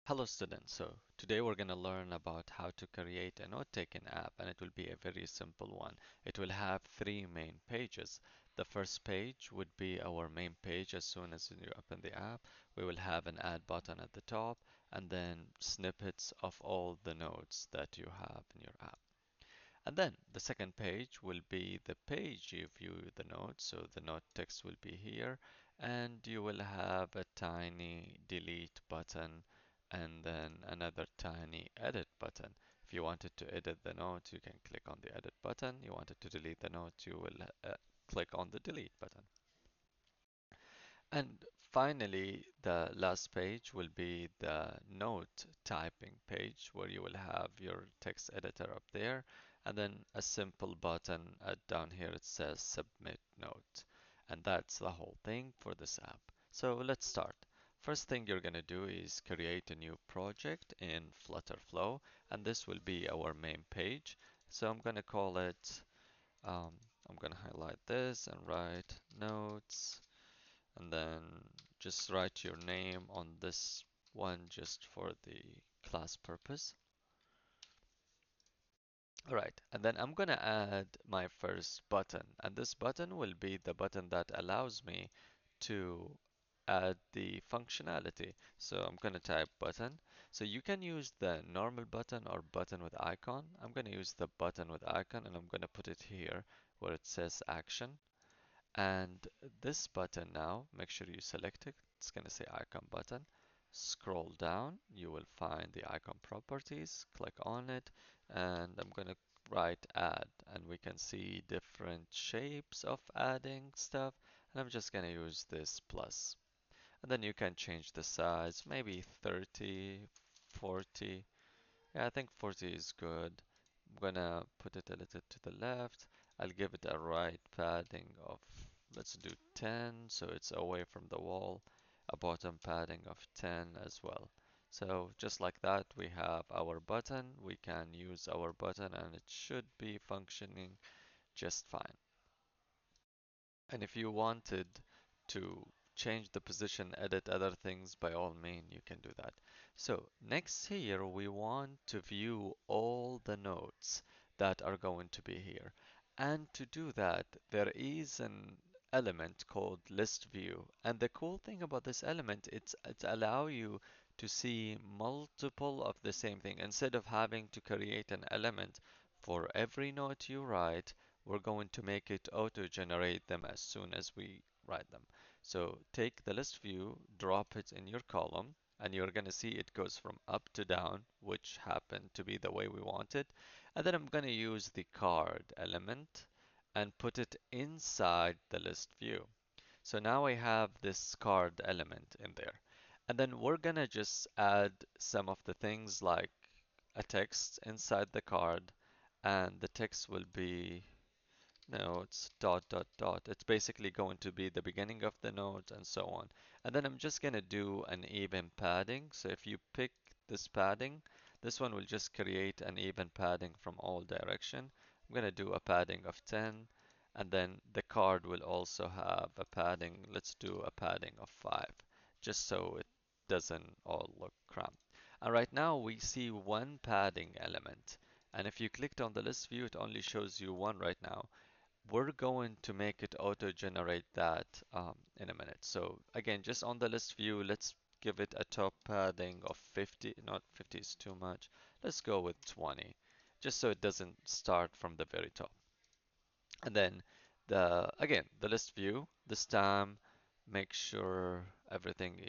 Hello students, so today we're going to learn about how to create a note-taking app, and it will be a very simple one. It will have three main pages. The first page would be our main page. As soon as you open the app, we will have an add button at the top and then snippets of all the notes that you have in your app. And then the second page will be the page you view the notes. So the note text will be here, and you will have a tiny delete button and then another tiny edit button. If you wanted to edit the note, you can click on the edit button. You wanted to delete the note, you will click on the delete button. And finally, the last page will be the note typing page where you will have your text editor up there and then a simple button down here it says submit note. And that's the whole thing for this app. So let's start. First thing you're going to do is create a new project in FlutterFlow, and this will be our main page. So I'm going to call it, I'm going to highlight this and write notes, and then just write your name on this one just for the class purpose. All right, and then I'm gonna add my first button, and this button will be the button that allows me to add the functionality. So I'm gonna type button. So you can use the normal button or button with icon. I'm gonna use the button with icon, and I'm gonna put it here where it says action. And this button now, make sure you select it. It's going to say icon button. Scroll down, you will find the icon properties. Click on it, and I'm going to write add. And we can see different shapes of adding stuff. And I'm just going to use this plus. And then you can change the size, maybe 30, 40. Yeah, I think 40 is good. I'm gonna put it a little to the left. I'll give it a right padding of, let's do 10, so it's away from the wall. A bottom padding of 10 as well. So just like that, we have our button. We can use our button and it should be functioning just fine. And if you wanted to change the position, edit other things, by all means, you can do that. So next here, we want to view all the notes that are going to be here. And to do that, there is an element called list view. And the cool thing about this element, it's allow you to see multiple of the same thing. Instead of having to create an element for every note you write, we're going to make it auto-generate them as soon as we write them. So take the list view, drop it in your column, and you're going to see it goes from up to down, which happened to be the way we want it. And then I'm going to use the card element and put it inside the list view. So now I have this card element in there. And then we're going to just add some of the things like a text inside the card, and the text will be, no, it's dot dot dot. It's basically going to be the beginning of the note and so on. And then I'm just going to do an even padding. So if you pick this padding, this one will just create an even padding from all direction. I'm going to do a padding of 10, and then the card will also have a padding. Let's do a padding of 5, just so it doesn't all look cramped. And right now we see one padding element. And if you clicked on the list view, it only shows you one right now. We're going to make it auto-generate that in a minute. So again, just on the list view, let's give it a top padding of 50. Not 50 is too much. Let's go with 20, just so it doesn't start from the very top. And then the list view, this time make sure everything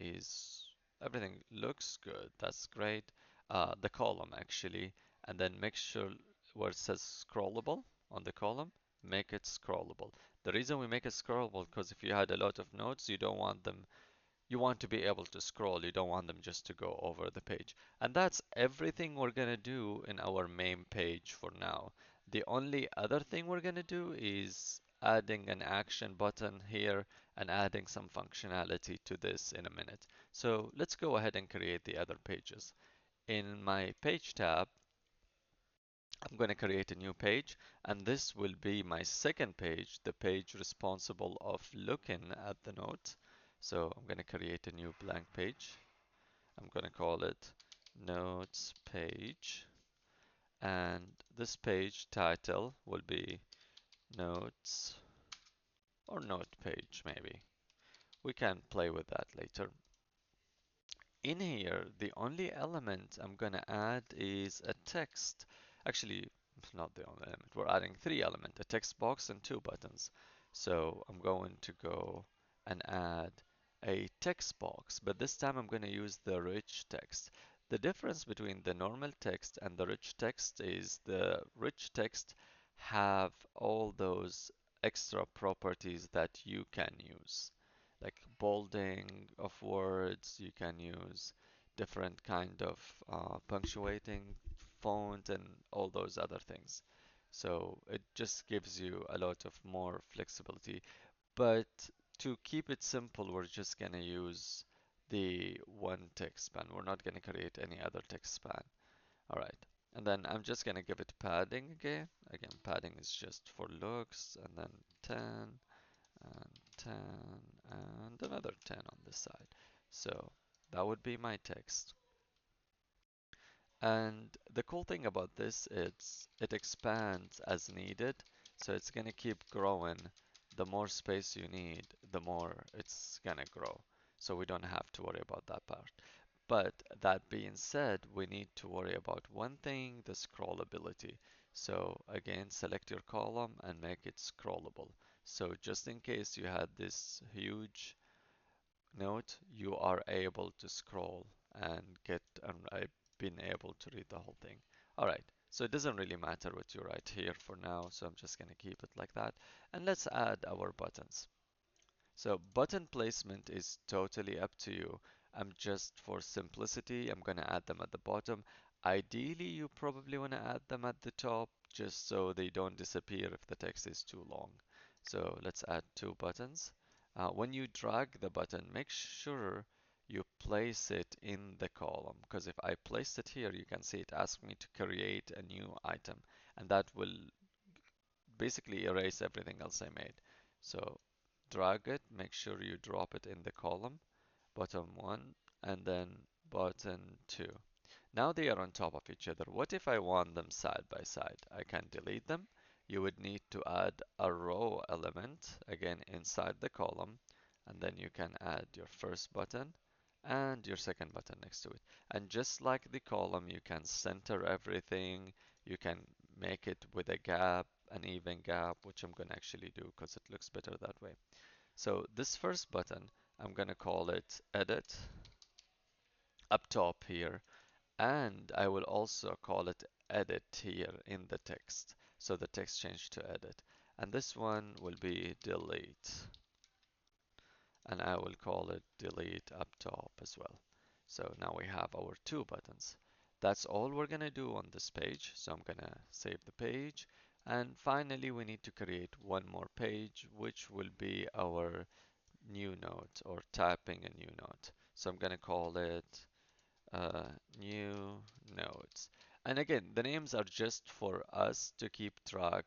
looks good. That's great. The column actually, and then make sure where it says scrollable on the column, make it scrollable. The reason we make it scrollable because if you had a lot of notes, you want to be able to scroll. You don't want them just to go over the page. And that's everything we're going to do in our main page for now. The only other thing we're going to do is adding an action button here and adding some functionality to this in a minute. So let's go ahead and create the other pages. In my page tab, I'm going to create a new page, and this will be my second page, the page responsible of looking at the note. So I'm going to create a new blank page. I'm going to call it notes page, and this page title will be notes or note page maybe. We can play with that later. In here, the only element I'm gonna add is a text. Actually, not the only element. We're adding three elements, a text box and two buttons. So I'm going to go and add a text box, but this time I'm going to use the rich text. The difference between the normal text and the rich text is the rich text have all those extra properties that you can use like bolding of words. You can use different kind of punctuating font and all those other things. So it just gives you a lot of more flexibility. But to keep it simple, we're just gonna use the one text span. We're not gonna create any other text span. All right. And then I'm just gonna give it padding again. Again, padding is just for looks, and then 10 and 10 and another 10 on this side. So that would be my text. And the cool thing about this is it expands as needed. So it's going to keep growing. The more space you need, the more it's going to grow. So we don't have to worry about that part. But that being said, we need to worry about one thing, the scrollability. So again, select your column and make it scrollable. So just in case you had this huge note, you are able to scroll and get, and I've been able to read the whole thing. All right, so it doesn't really matter what you write here for now, so I'm just gonna keep it like that. And let's add our buttons. So button placement is totally up to you. I'm just for simplicity, I'm gonna add them at the bottom. Ideally, you probably wanna add them at the top just so they don't disappear if the text is too long. So let's add two buttons. When you drag the button, make sure you place it in the column because if I place it here, you can see it asks me to create a new item and that will basically erase everything else I made. So drag it, make sure you drop it in the column, button 1 and then button 2. Now they are on top of each other. What if I want them side by side? I can delete them. You would need to add a row element again inside the column and then you can add your first button and your second button next to it. And just like the column, you can center everything. You can make it with a gap, an even gap, which I'm going to actually do because it looks better that way. So this first button, I'm going to call it edit up top here. And I will also call it edit here in the text. So the text changed to edit. And this one will be delete. And I will call it delete up top as well. So now we have our two buttons. That's all we're gonna do on this page. So I'm gonna save the page. And finally, we need to create one more page, which will be our new note or typing a new note. So I'm gonna call it new notes. And again, the names are just for us to keep track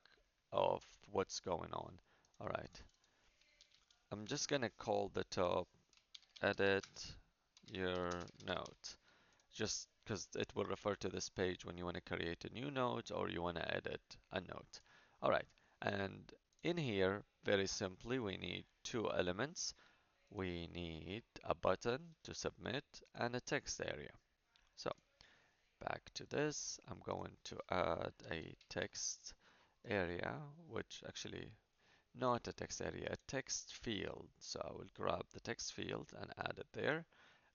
of what's going on. All right. I'm just gonna call the top edit your note, just because it will refer to this page when you want to create a new note or you want to edit a note. All right. And in here, very simply, we need two elements. We need a button to submit and a text area. So back to this, I'm going to add a text area, which actually not a text area, a text field. So I will grab the text field and add it there.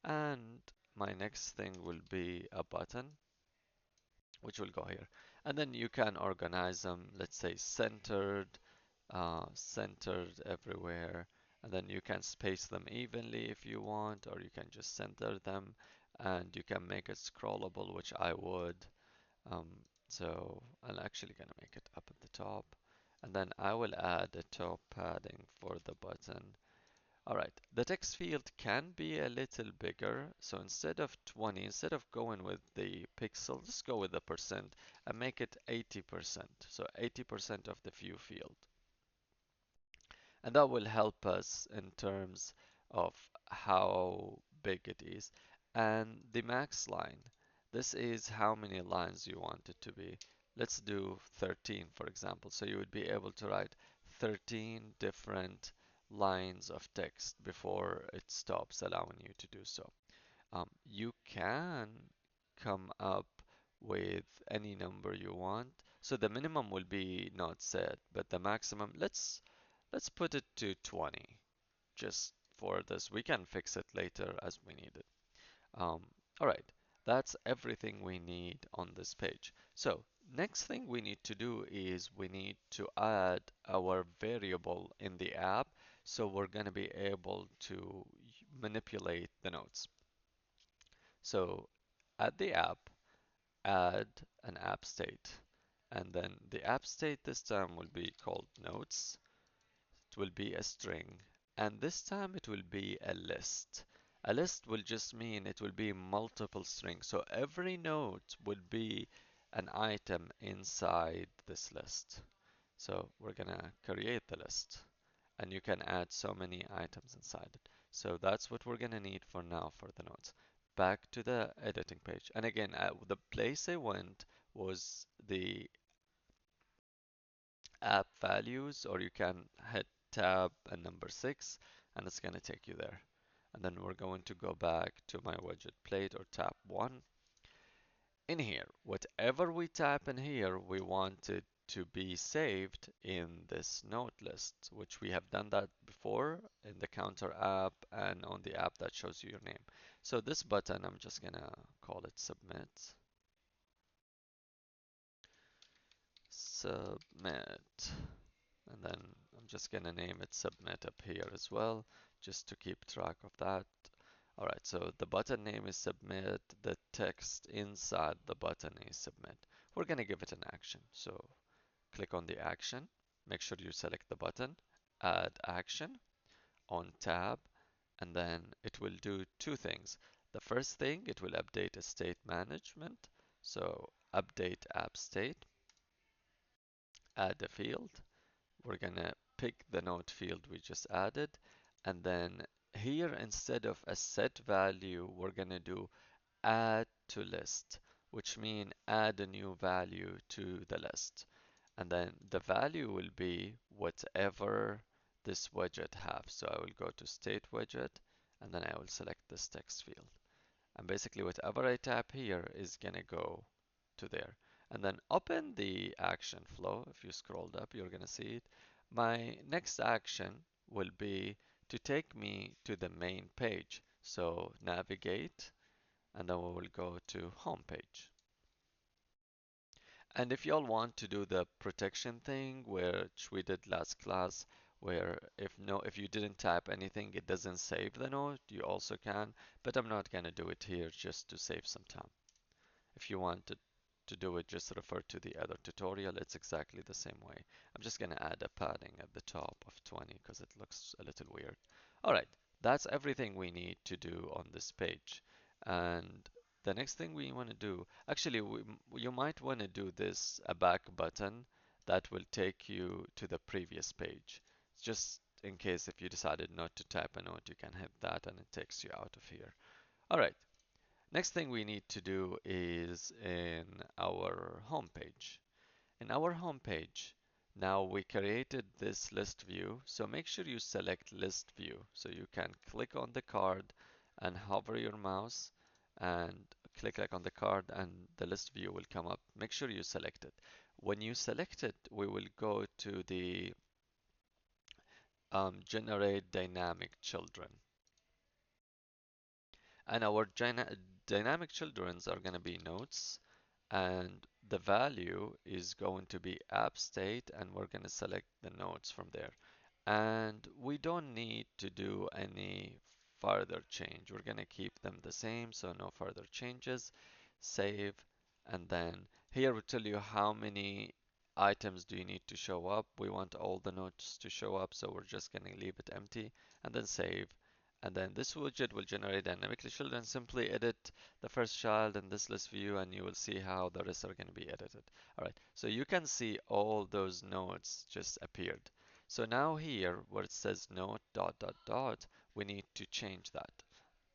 And my next thing will be a button, which will go here. And then you can organize them, let's say centered everywhere. And then you can space them evenly if you want, or you can just center them and you can make it scrollable, which I would. Um, so I'm actually gonna make it up at the top. And then I will add a top padding for the button. All right, the text field can be a little bigger. So instead of 20, instead of going with the pixel, just go with the percent and make it 80%. So 80% of the view field. And that will help us in terms of how big it is. And the max line. This is how many lines you want it to be. Let's do 13, for example. So you would be able to write 13 different lines of text before it stops allowing you to do so. You can come up with any number you want. So the minimum will be not set, but the maximum, let's put it to 20 just for this. We can fix it later as we need it. Um, all right, that's everything we need on this page. So next thing we need to do is we need to add our variable in the app. So we're going to be able to manipulate the notes. So at the app, add an app state. And then the app state this time will be called notes. It will be a string. And this time it will be a list. A list will just mean it will be multiple strings. So every note will be an item inside this list. So we're gonna create the list. And you can add so many items inside it. So that's what we're gonna need for now for the notes. Back to the editing page. And again, the place I went was the app values, or you can hit tab and number 6, and it's gonna take you there. And then we're going to go back to my widget plate or tab 1. In here, whatever we tap in here, we want it to be saved in this note list, which we have done that before in the counter app and on the app that shows you your name. So this button, I'm just gonna call it submit. Submit. And then I'm just gonna name it submit up here as well, just to keep track of that. All right, so the button name is submit, the text inside the button is submit. We're gonna give it an action. So click on the action, make sure you select the button, add action on tab, and then it will do two things. The first thing, it will update a state management. So update app state, add a field. We're gonna pick the note field we just added, and then here instead of a set value, we're gonna do add to list, which means add a new value to the list. And then the value will be whatever this widget have. So I will go to state widget, and then I will select this text field. And basically whatever I tap here is gonna go to there. And then open the action flow. If you scrolled up, you're gonna see it. My next action will be to take me to the main page. So navigate, and then we will go to home page. And if y'all want to do the protection thing, which we did last class, where if you didn't type anything, it doesn't save the note, you also can, but I'm not gonna do it here just to save some time. If you want to do it, just refer to the other tutorial. It's exactly the same way. I'm just gonna add a padding at the top of 20 because it looks a little weird. All right, that's everything we need to do on this page. And the next thing we want to do, actually, you might want to do this a back button that will take you to the previous page. Just in case if you decided not to type a note, you can hit that and it takes you out of here. All right, next thing we need to do is in our home page. In our home page, now we created this list view, so make sure you select list view. So you can click on the card and hover your mouse and click on the card and the list view will come up. Make sure you select it. When you select it, we will go to the generate dynamic children. And our dynamic childrens are going to be notes, and the value is going to be app state, and we're going to select the notes from there. And we don't need to do any further change. We're going to keep them the same, so no further changes. Save, and then here we tell you how many items do you need to show up. We want all the notes to show up, so we're just going to leave it empty, and then save. And then this widget will generate dynamically children. Simply edit the first child in this list view and you will see how the rest are going to be edited. All right, so you can see all those nodes just appeared. So now here where it says note dot dot dot, we need to change that.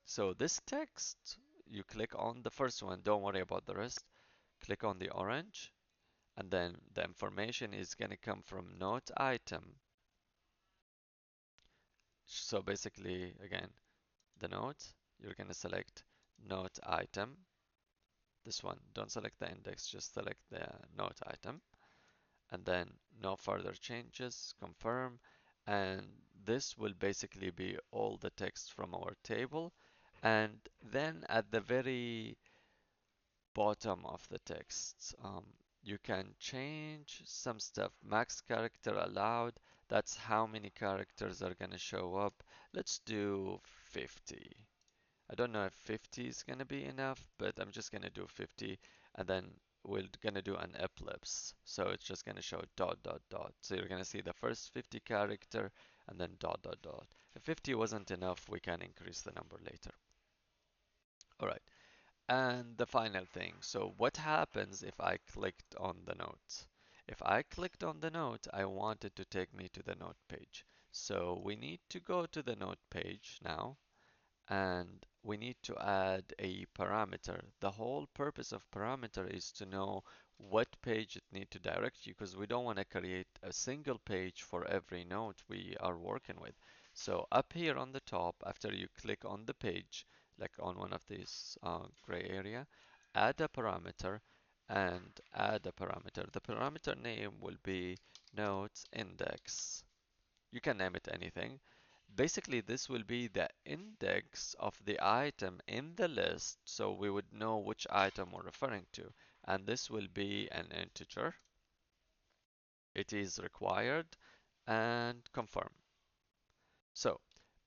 So this text, you click on the first one, don't worry about the rest. Click on the orange, and then the information is going to come from note item. So basically, again, the note, you're going to select note item. This one, don't select the index, just select the note item. And then no further changes, confirm. And this will basically be all the text from our table. And then at the very bottom of the text, you can change some stuff. Max character allowed, that's how many characters are going to show up. Let's do 50. I don't know if 50 is going to be enough, but I'm just going to do 50, and then we're going to do an ellipse. So it's just going to show dot, dot, dot. So you're going to see the first 50 character and then dot, dot, dot. If 50 wasn't enough, we can increase the number later. All right. And the final thing. So what happens if I clicked on the note? If I clicked on the note, I want it to take me to the note page. So we need to go to the note page now, and we need to add a parameter. The whole purpose of parameter is to know what page it need to direct you, because we don't want to create a single page for every node we are working with. So up here on the top, after you click on the page, like on one of these gray area, add a parameter and add a parameter. The parameter name will be nodes index. You can name it anything. Basically, this will be the index of the item in the list, so we would know which item we're referring to. And this will be an integer. It is required, and confirm. So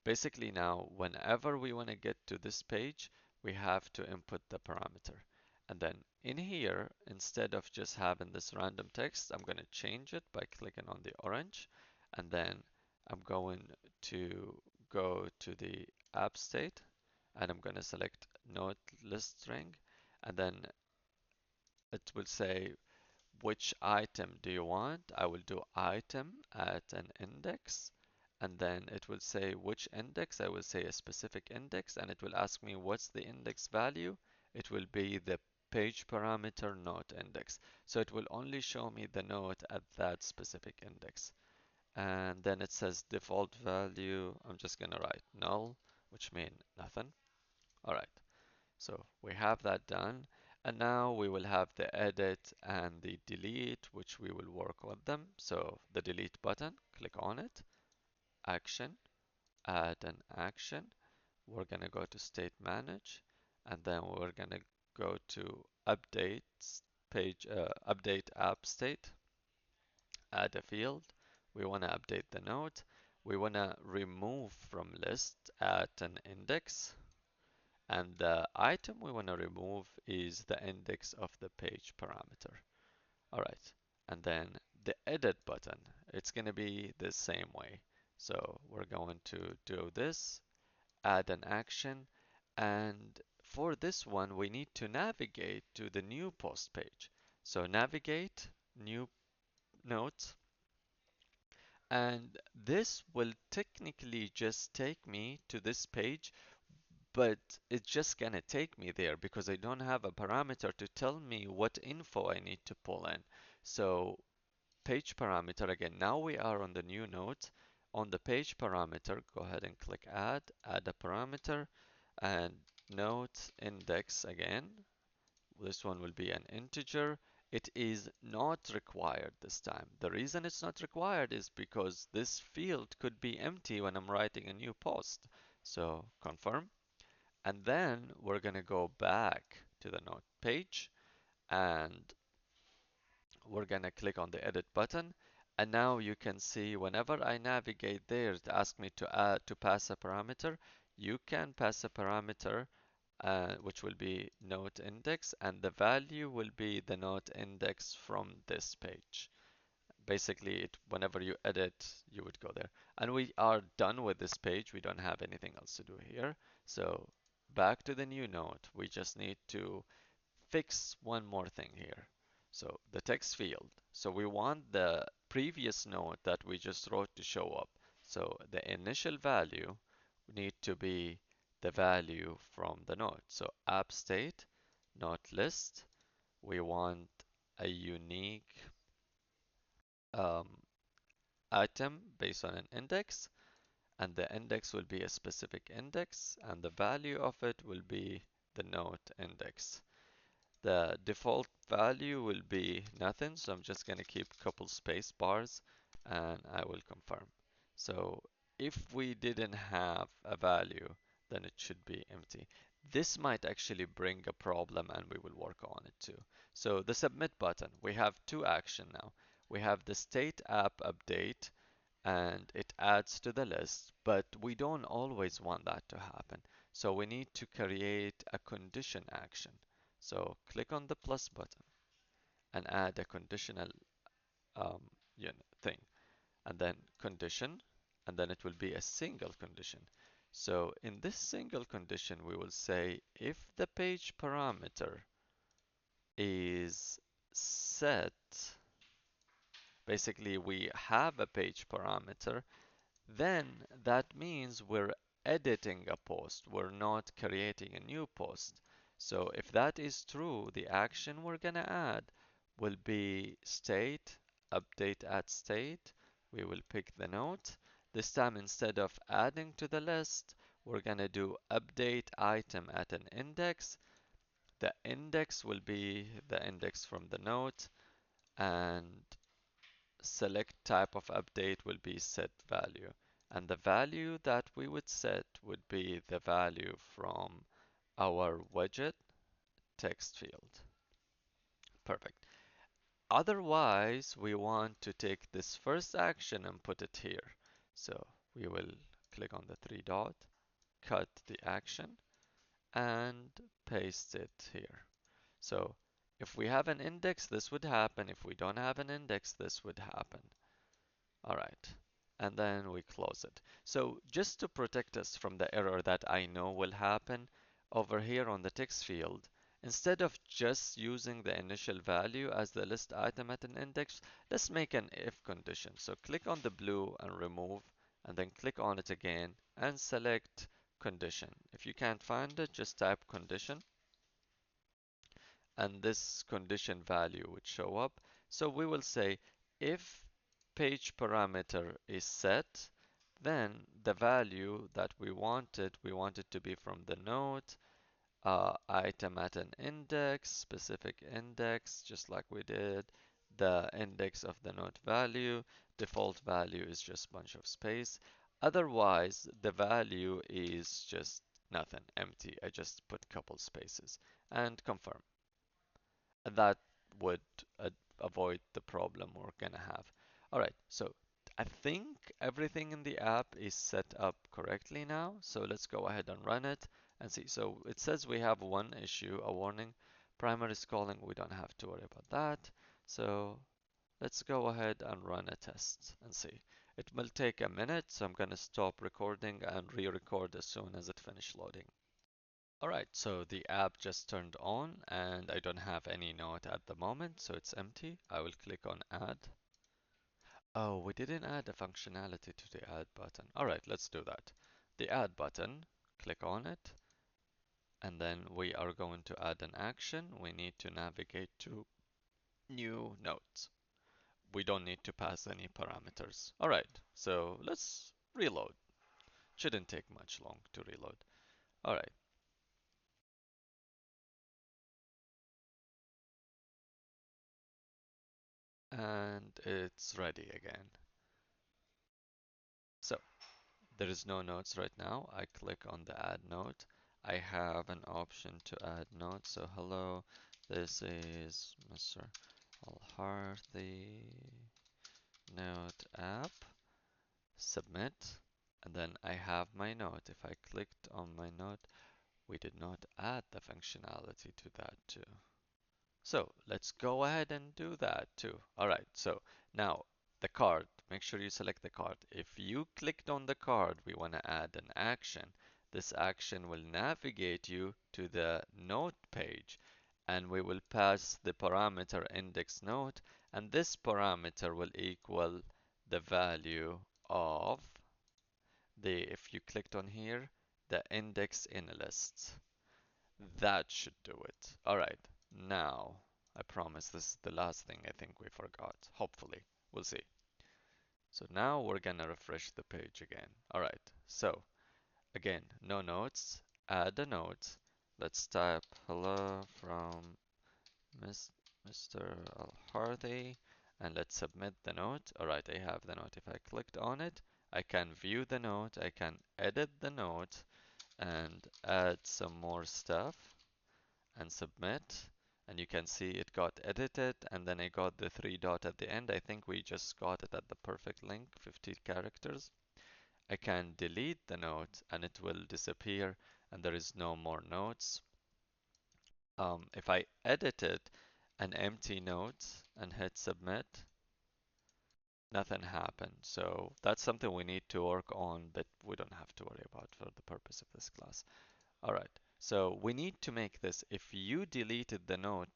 basically now, whenever we want to get to this page, we have to input the parameter. And then in here, instead of just having this random text, I'm going to change it by clicking on the orange. And then I'm going to go to the app state, and I'm going to select node list string. And then it will say, which item do you want? I will do item at an index, and then it will say which index. I will say a specific index, and it will ask me what's the index value. It will be the page parameter node index. So it will only show me the node at that specific index. And then it says default value. I'm just gonna write null, which means nothing. All right. So we have that done. And now we will have the edit and the delete, which we will work on them. So the delete button, click on it, action, add an action. We're going to go to state manage, and then we're going to go to update page, update app state, add a field. We want to update the node. We want to remove from list at an index. And the item we want to remove is the index of the page parameter. All right. And then the edit button, it's going to be the same way. So we're going to do this, add an action, and for this one, we need to navigate to the new post page. So navigate, new notes, and this will technically just take me to this page, but it's just gonna take me there because I don't have a parameter to tell me what info I need to pull in. So page parameter again, now we are on the new node. On the page parameter, go ahead and click add a parameter, and node index again. This one will be an integer. It is not required this time. The reason it's not required is because this field could be empty when I'm writing a new post. So confirm. And then we're going to go back to the node page, and we're going to click on the edit button. And now you can see whenever I navigate there to ask me to pass a parameter, you can pass a parameter which will be node index, and the value will be the node index from this page. Basically, whenever you edit, you would go there. And we are done with this page. We don't have anything else to do here. So back to the new node. We just need to fix one more thing here. So the text field. So we want the previous node that we just wrote to show up. So the initial value need to be the value from the node. So app state, not list. We want a unique um, item based on an index, and the index will be a specific index, and the value of it will be the node index. The default value will be nothing, so I'm just going to keep a couple space bars and I will confirm. So if we didn't have a value, then it should be empty. This might actually bring a problem and we will work on it too. So the submit button, we have two action now. We have the state app update and it adds to the list, but we don't always want that to happen. So we need to create a condition action. So click on the plus button and add a conditional um, thing, and then condition, and then it will be a single condition. So in this single condition, we will say if the page parameter is set, basically we have a page parameter, then that means we're editing a post. We're not creating a new post. So if that is true, the action we're gonna add will be state, update at state. We will pick the note. This time, instead of adding to the list, we're gonna do update item at an index. The index will be the index from the note, and select type of update will be set value. And the value that we would set would be the value from our widget text field. Perfect. Otherwise, we want to take this first action and put it here. So we will click on the three dot, cut the action, and paste it here. So if we have an index, this would happen. If we don't have an index, this would happen. All right, and then we close it. So just to protect us from the error that I know will happen, over here on the text field, instead of just using the initial value as the list item at an index, let's make an if condition. So click on the blue and remove, and then click on it again and select condition. If you can't find it, just type condition, and this condition value would show up. So we will say if page parameter is set, then the value that we want it to be from the node, item at an index, specific index, just like we did, the index of the node value, default value is just bunch of space. Otherwise, the value is just nothing, empty. I just put couple spaces and confirm. That would avoid the problem we're gonna have. All right, so I think everything in the app is set up correctly now. So let's go ahead and run it and see. So it says we have one issue, a warning. Primary is calling, we don't have to worry about that. So let's go ahead and run a test and see. It will take a minute, so I'm gonna stop recording and re-record as soon as it finishes loading. Alright, so the app just turned on and I don't have any note at the moment, so it's empty. I will click on add. Oh, we didn't add a functionality to the add button. Alright, let's do that. The add button, click on it, and then we are going to add an action. We need to navigate to new notes. We don't need to pass any parameters. Alright, so let's reload. Shouldn't take much long to reload. Alright, and it's ready again. So there is no notes right now. I click on the add note. I have an option to add notes. So hello, this is Mr. Al-Harthi note app. Submit. And then I have my note. If I clicked on my note, we did not add the functionality to that too. So let's go ahead and do that too. All right, so now the card, make sure you select the card. If you clicked on the card, we want to add an action. This action will navigate you to the note page and we will pass the parameter index note, and this parameter will equal the value of the, if you clicked on here, the index in a list. That should do it. All right, now I promise this is the last thing I think we forgot. Hopefully, we'll see. So now we're gonna refresh the page again. All right, so again, no notes, add a note. Let's type hello from Miss, Mr. Al-Harthi, and let's submit the note. All right, I have the note. If I clicked on it, I can view the note, I can edit the note, and add some more stuff and submit. And you can see it got edited, and then I got the three dot at the end. I think we just got it at the perfect length, 50 characters. I can delete the note and it will disappear and there is no more notes. If I edited an empty note and hit submit, nothing happened. So that's something we need to work on, but we don't have to worry about for the purpose of this class. All right, so we need to make this, if you deleted the note,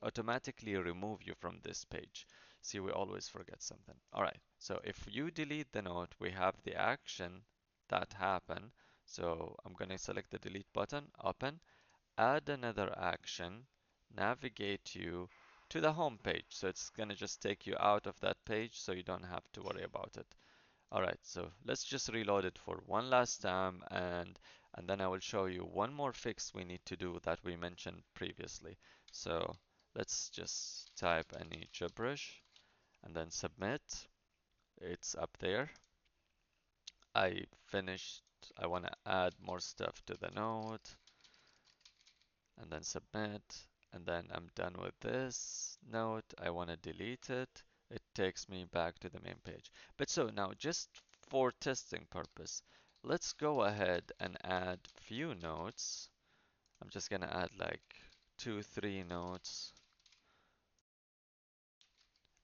automatically remove you from this page. See, we always forget something. All right, so if you delete the note, we have the action that happened. So I'm going to select the delete button, open, add another action, navigate you to the home page. So it's going to just take you out of that page so you don't have to worry about it. Alright, so let's just reload it for one last time and then I will show you one more fix we need to do that we mentioned previously. So let's just type any gibberish and then submit. It's up there. I finished. I want to add more stuff to the node and then submit. And then I'm done with this node. I want to delete it. It takes me back to the main page. But so now just for testing purpose, let's go ahead and add few nodes. I'm just gonna add like 2, 3 nodes.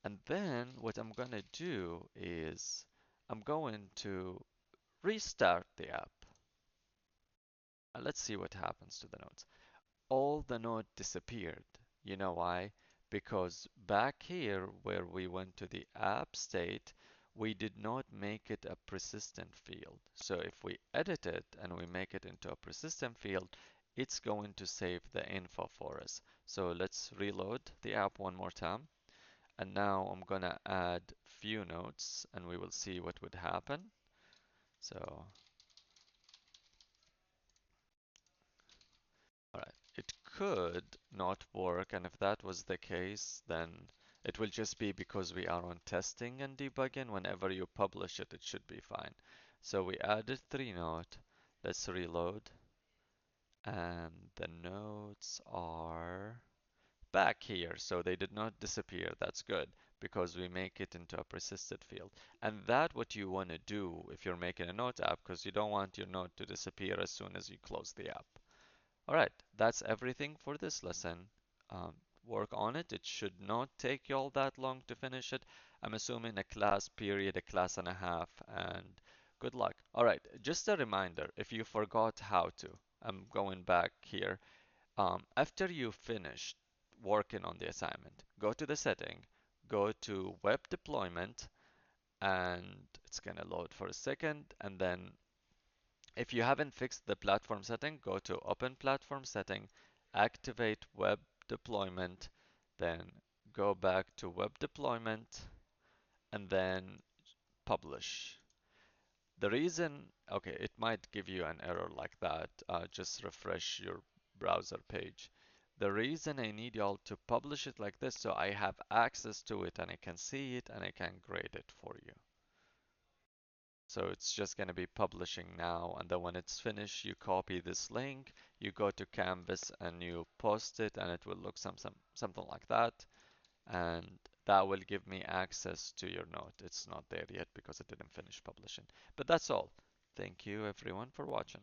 And then what I'm gonna do is I'm going to restart the app. And let's see what happens to the nodes. All the node disappeared. You know why? Because back here where we went to the app state, we did not make it a persistent field. So if we edit it and we make it into a persistent field, it's going to save the info for us. So let's reload the app one more time. And now I'm gonna add few nodes and we will see what would happen. So alright, it could not work, and if that was the case, then it will just be because we are on testing and debugging. Whenever you publish it, it should be fine. So we added 3 node. Let's reload. And the nodes are back here, so they did not disappear. That's good, because we make it into a persisted field. And that's what you want to do if you're making a note app, because you don't want your node to disappear as soon as you close the app. All right, that's everything for this lesson. Um, Work on it. It should not take you all that long to finish it. I'm assuming a class period, a class and a half, and good luck. All right, just a reminder, if you forgot how to, I'm going back here. After you finish working on the assignment, go to the setting, go to web deployment, and it's gonna load for a second, and then if you haven't fixed the platform setting, go to Open Platform Setting, activate Web Deployment, then go back to Web Deployment, and then Publish. The reason, okay, it might give you an error like that. Just refresh your browser page. The reason I need y'all to publish it like this so I have access to it and I can see it and I can grade it for you. So it's just going to be publishing now, and then when it's finished, you copy this link, you go to Canvas and you post it, and it will look something like that, and that will give me access to your note. It's not there yet because it didn't finish publishing. But that's all. Thank you everyone for watching.